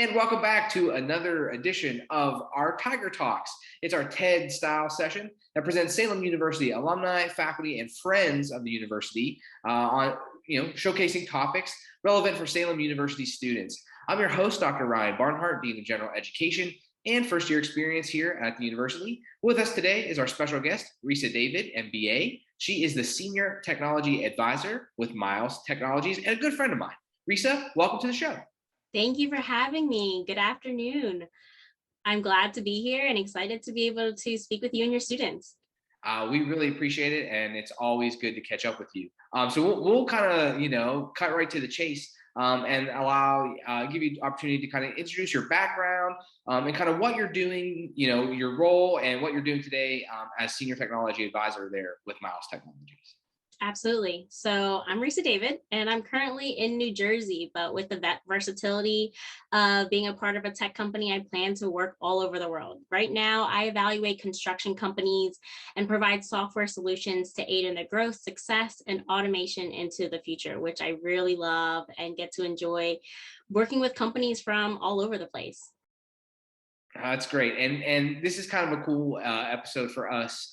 And welcome back to another edition of our Tiger Talks. It's our TED-style session that presents Salem University alumni, faculty, and friends of the university on showcasing topics relevant for Salem University students. I'm your host, Dr. Ryan Barnhart, Dean of General Education and first-year experience here at the university. With us today is our special guest, Reesa David, MBA. She is the Senior Technology Advisor with Miles Technologies and a good friend of mine. Reesa, welcome to the show. Thank you for having me. Good afternoon. I'm glad to be here and excited to be able to speak with you and your students. We really appreciate it, and it's always good to catch up with you. So we'll kind of, cut right to the chase and give you the opportunity to kind of introduce your background and kind of what you're doing, your role and what you're doing today as Senior Technology Advisor there with Miles Technologies. Absolutely. So I'm Reesa David, and I'm currently in New Jersey, but with the versatility of being a part of a tech company, I plan to work all over the world. Right now, I evaluate construction companies and provide software solutions to aid in their growth, success, and automation into the future, which I really love and get to enjoy working with companies from all over the place. That's great. And this is kind of a cool episode for us,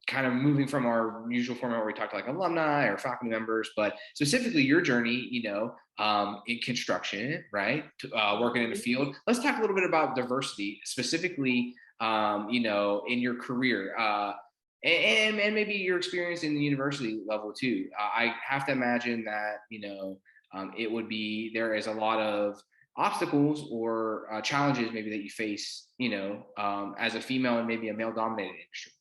kind of moving from our usual format where we talk to like alumni or faculty members, but specifically your journey, in construction, right? Working in the field. Let's talk a little bit about diversity, specifically, in your career and maybe your experience in the university level too. I have to imagine that, it would be, there is a lot of obstacles or challenges maybe that you face, as a female and maybe a male dominated industry.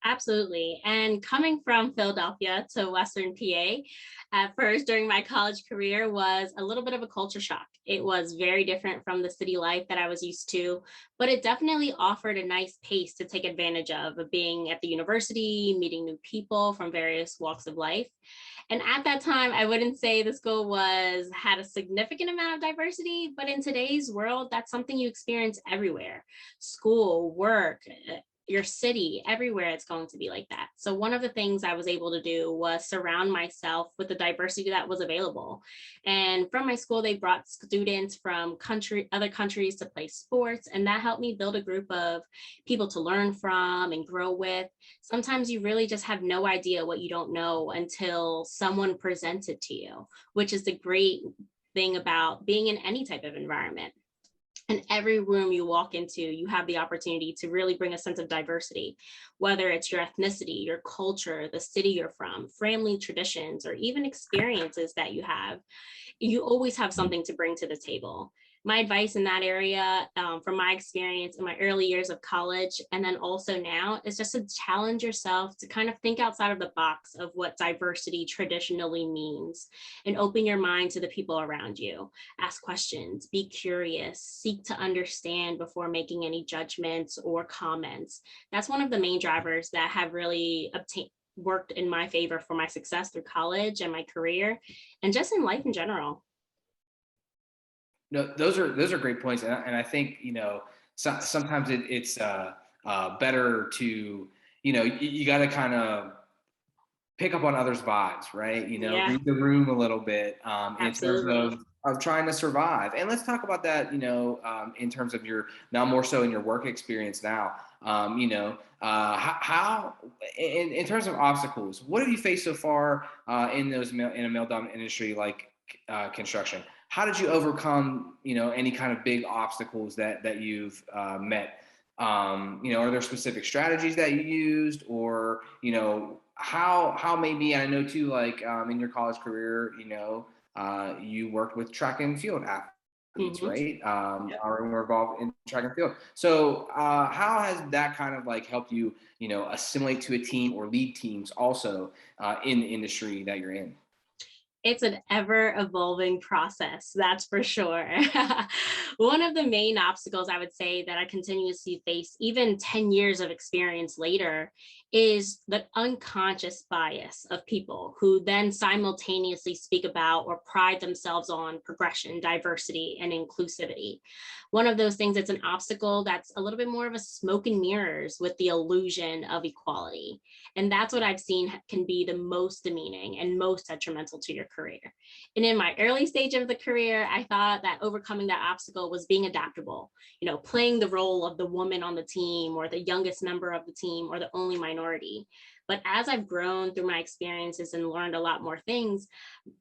Absolutely. And coming from Philadelphia to Western PA at first during my college career was a little bit of a culture shock. It was very different from the city life that I was used to, but it definitely offered a nice pace to take advantage of being at the university, meeting new people from various walks of life. And at that time, I wouldn't say the school had a significant amount of diversity, but in today's world, that's something you experience everywhere. School, work, your city, everywhere it's going to be like that. So one of the things I was able to do was surround myself with the diversity that was available. And from my school, they brought students from other countries to play sports. And that helped me build a group of people to learn from and grow with. Sometimes you really just have no idea what you don't know until someone presents it to you, which is the great thing about being in any type of environment. In every room you walk into, you have the opportunity to really bring a sense of diversity, whether it's your ethnicity, your culture, the city you're from, family traditions, or even experiences that you have. You always have something to bring to the table. My advice in that area, from my experience in my early years of college, and then also now, is just to challenge yourself to kind of think outside of the box of what diversity traditionally means and open your mind to the people around you. Ask questions, be curious, seek to understand before making any judgments or comments. That's one of the main drivers that have really worked in my favor for my success through college and my career, and just in life in general. No, those are great points, and I think sometimes it's better to you got to kind of pick up on others' vibes, right? Read the room a little bit in terms of trying to survive. And let's talk about that, in terms of your now more so in your work experience now. How in terms of obstacles, what have you faced so far in a male-dominated industry like construction? How did you overcome, any kind of big obstacles that you've met? Are there specific strategies that you used, or how maybe, I know too, like in your college career, you worked with track and field athletes, right? Or were involved in track and field. So how has that kind of like helped you, assimilate to a team or lead teams also in the industry that you're in? It's an ever-evolving process, that's for sure. One of the main obstacles I would say that I continuously face, even 10 years of experience later, is the unconscious bias of people who then simultaneously speak about or pride themselves on progression, diversity, and inclusivity. One of those things that's an obstacle that's a little bit more of a smoke and mirrors with the illusion of equality. And that's what I've seen can be the most demeaning and most detrimental to your career. And in my early stage of the career, I thought that overcoming that obstacle was being adaptable, playing the role of the woman on the team or the youngest member of the team or the only minority. But as I've grown through my experiences and learned a lot more things,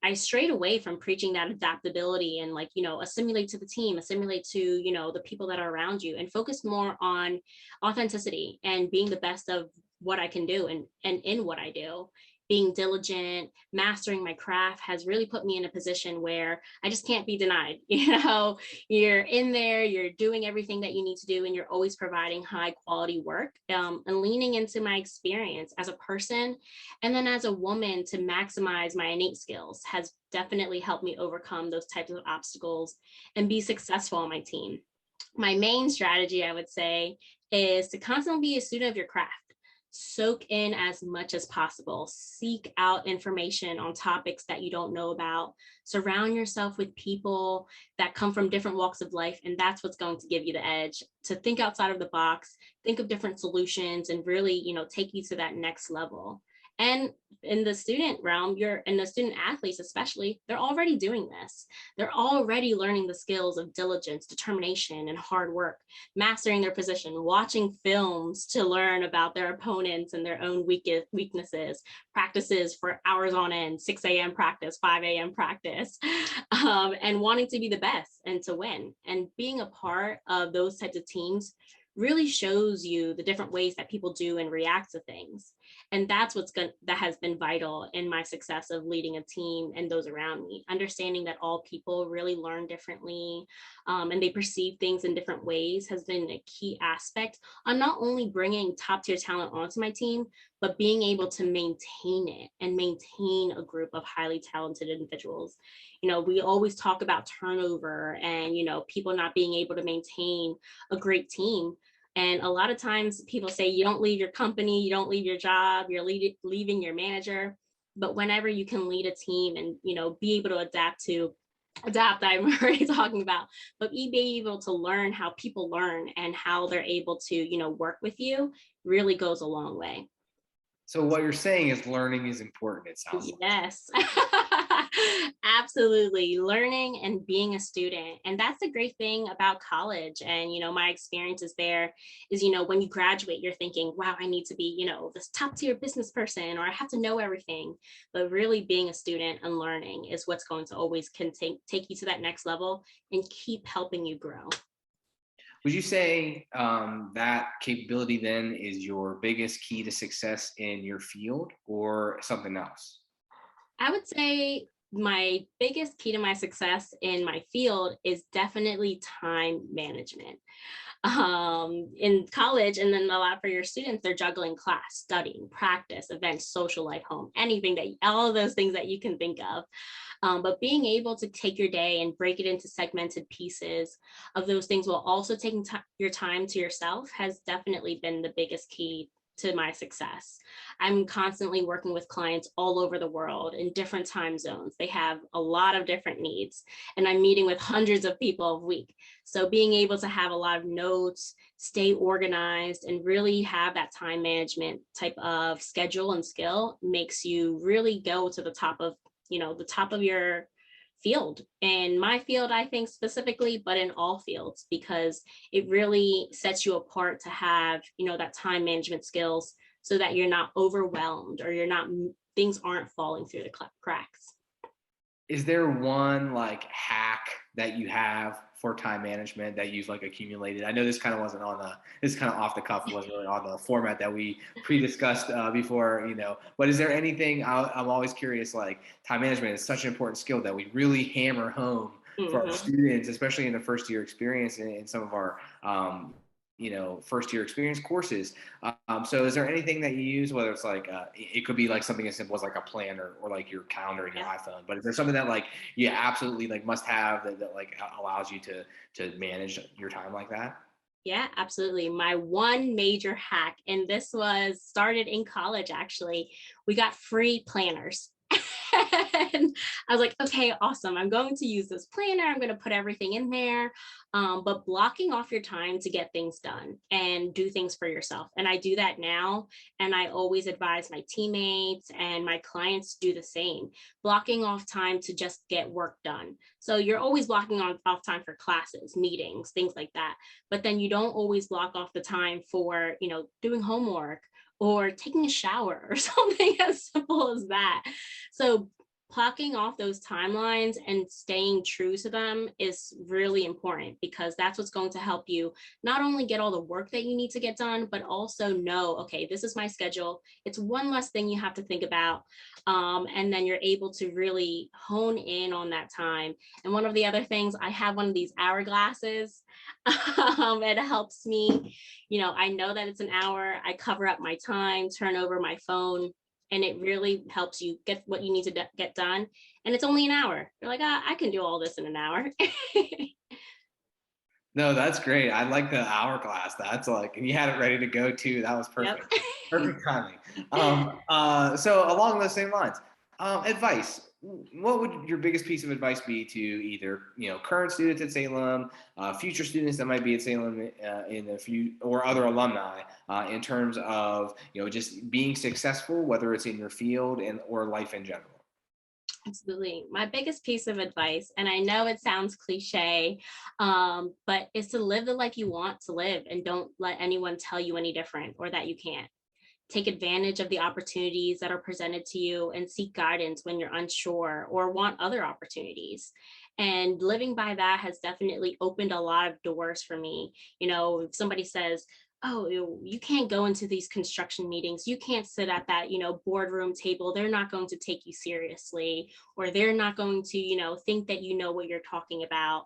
I strayed away from preaching that adaptability and assimilate to the team, assimilate to, the people that are around you, and focus more on authenticity and being the best of what I can do and in what I do. Being diligent, mastering my craft has really put me in a position where I just can't be denied. You're in there, you're doing everything that you need to do, and you're always providing high quality work, and leaning into my experience as a person and then as a woman to maximize my innate skills has definitely helped me overcome those types of obstacles and be successful on my team. My main strategy, I would say, is to constantly be a student of your craft. Soak in as much as possible. Seek out information on topics that you don't know about. Surround yourself with people that come from different walks of life, and that's what's going to give you the edge to think outside of the box, think of different solutions, and really, take you to that next level. And in the student realm, in the student athletes especially, they're already doing this. They're already learning the skills of diligence, determination, and hard work, mastering their position, watching films to learn about their opponents and their own weaknesses, practices for hours on end, 6 a.m. practice, 5 a.m. practice, and wanting to be the best and to win. And being a part of those types of teams really shows you the different ways that people do and react to things. And that's that has been vital in my success of leading a team and those around me. Understanding that all people really learn differently, and they perceive things in different ways has been a key aspect on not only bringing top tier talent onto my team, but being able to maintain it and maintain a group of highly talented individuals. We always talk about turnover and, people not being able to maintain a great team. And a lot of times people say you don't leave your company, you don't leave your job, you're leaving your manager. But whenever you can lead a team and, be able to adapt, I'm already talking about, but be able to learn how people learn and how they're able to, work with you really goes a long way. So what you're saying is learning is important, it sounds like. Yes, absolutely. Learning and being a student. And that's the great thing about college. And, my experiences there is, when you graduate, you're thinking, wow, I need to be, this top tier business person, or I have to know everything. But really being a student and learning is what's going to always take you to that next level and keep helping you grow. Would you say that capability then is your biggest key to success in your field or something else? I would say my biggest key to my success in my field is definitely time management. In college, and then a lot for your students, they're juggling class, studying, practice, events, social life, home, all of those things that you can think of. But being able to take your day and break it into segmented pieces of those things while also taking your time to yourself has definitely been the biggest key to my success. I'm constantly working with clients all over the world in different time zones. They have a lot of different needs, and I'm meeting with hundreds of people a week. So being able to have a lot of notes, stay organized, and really have that time management type of schedule and skill makes you really go to the top of your field. In my field, I think specifically, but in all fields, because it really sets you apart to have, that time management skills so that you're not overwhelmed or things aren't falling through the cracks. Is there one hack that you have for time management that you've accumulated? I know this kind of wasn't this kind of off the cuff, wasn't really on the format that we pre-discussed before, but is there anything, I'm always curious, time management is such an important skill that we really hammer home for our students, especially in the first year experience in some of our, first year experience courses. So is there anything that you use, whether it's it could be something as simple as a planner or your calendar in your iPhone, but is there something that you absolutely must have that allows you to manage your time like that? Yeah, absolutely. My one major hack, and this was started in college actually, we got free planners. And I was like, okay, awesome. I'm going to use this planner. I'm going to put everything in there. But blocking off your time to get things done and do things for yourself. And I do that now. And I always advise my teammates and my clients to do the same, blocking off time to just get work done. So you're always blocking off time for classes, meetings, things like that. But then you don't always block off the time for, doing homework or taking a shower or something as simple as that. So blocking off those timelines and staying true to them is really important, because that's what's going to help you not only get all the work that you need to get done, but also know, okay, this is my schedule. It's one less thing you have to think about. And then you're able to really hone in on that time. And one of the other things, I have one of these hourglasses. It helps me, I know that it's an hour. I cover up my time, turn over my phone, and it really helps you get what you need to get done. And it's only an hour. You're like, I can do all this in an hour. No, that's great. I like the hourglass. That's like, and you had it ready to go too. That was perfect. Yep. Perfect timing. So along those same lines, advice. What would your biggest piece of advice be to either, current students at Salem, future students that might be at Salem in the few, or other alumni, in terms of, just being successful, whether it's in your field or life in general? Absolutely. My biggest piece of advice, and I know it sounds cliche, but is to live the life you want to live, and don't let anyone tell you any different or that you can't. Take advantage of the opportunities that are presented to you and seek guidance when you're unsure or want other opportunities. And living by that has definitely opened a lot of doors for me. If somebody says, oh, you can't go into these construction meetings, you can't sit at that, boardroom table, they're not going to take you seriously, or they're not going to, think that you know what you're talking about.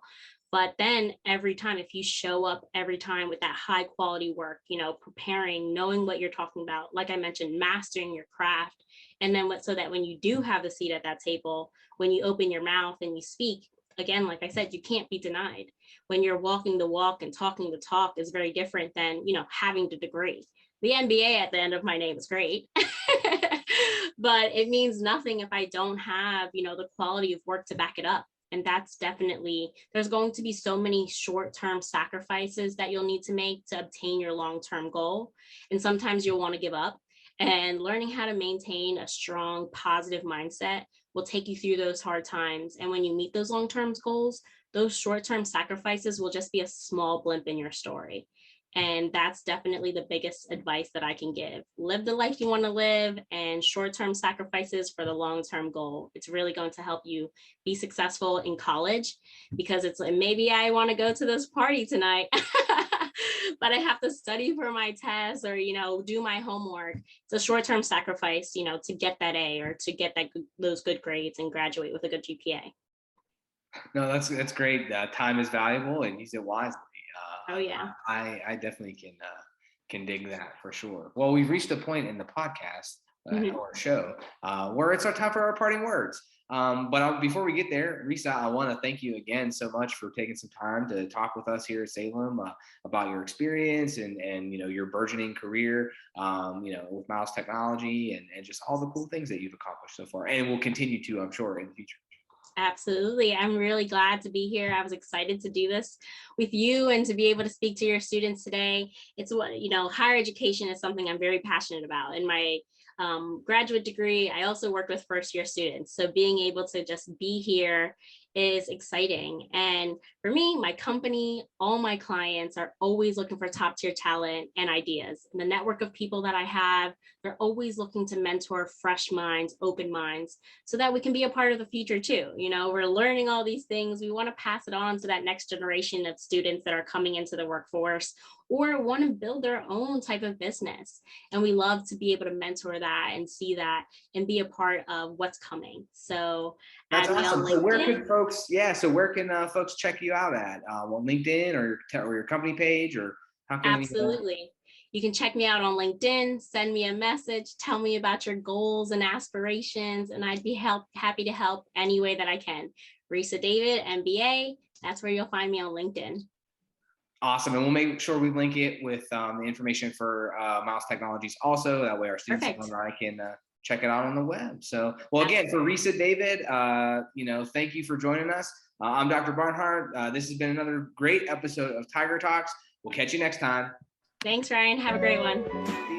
But then every time, if you show up every time with that high quality work, preparing, knowing what you're talking about, like I mentioned, mastering your craft, and then so that when you do have the seat at that table, when you open your mouth and you speak, again, like I said, you can't be denied. When you're walking the walk and talking the talk is very different than, having the degree. The MBA at the end of my name is great, but it means nothing if I don't have, the quality of work to back it up. And that's definitely, there's going to be so many short-term sacrifices that you'll need to make to obtain your long-term goal. And sometimes you'll want to give up. And learning how to maintain a strong, positive mindset will take you through those hard times. And when you meet those long-term goals, those short-term sacrifices will just be a small blimp in your story. And that's definitely the biggest advice that I can give. Live the life you want to live, and short-term sacrifices for the long-term goal. It's really going to help you be successful in college, because it's like, maybe I want to go to this party tonight, but I have to study for my test or, do my homework. It's a short-term sacrifice, to get that A or to get those good grades and graduate with a good GPA. No, that's great. Time is valuable, and use it wisely. Oh yeah. I definitely can dig that for sure. Well, we've reached a point in the podcast or show where it's our time for our parting words. But before we get there, Reesa, I want to thank you again so much for taking some time to talk with us here at Salem about your experience and your burgeoning career, with Miles Technology and just all the cool things that you've accomplished so far, and will continue to, I'm sure, in the future. Absolutely. I'm really glad to be here. I was excited to do this with you and to be able to speak to your students today. It's what, higher education is something I'm very passionate about. In my graduate degree, I also worked with first-year students. So being able to just be here is exciting. And for me, my company, all my clients are always looking for top-tier talent and ideas. And the network of people that I have, they're always looking to mentor fresh minds, open minds, so that we can be a part of the future too. We're learning all these things. We want to pass it on to that next generation of students that are coming into the workforce or want to build their own type of business. And we love to be able to mentor that and see that and be a part of what's coming. So that's awesome. So where can folks, folks check you out at? LinkedIn or your company page, or how can Absolutely. You can check me out on LinkedIn, send me a message, tell me about your goals and aspirations, and I'd be happy to help any way that I can. Reesa David, MBA, that's where you'll find me on LinkedIn. Awesome. And we'll make sure we link it with the information for Miles Technologies also. That way our students can check it out on the web. So, well, again, for Reesa David, thank you for joining us. I'm Dr. Barnhart. This has been another great episode of Tiger Talks. We'll catch you next time. Thanks, Ryan. Have a great one.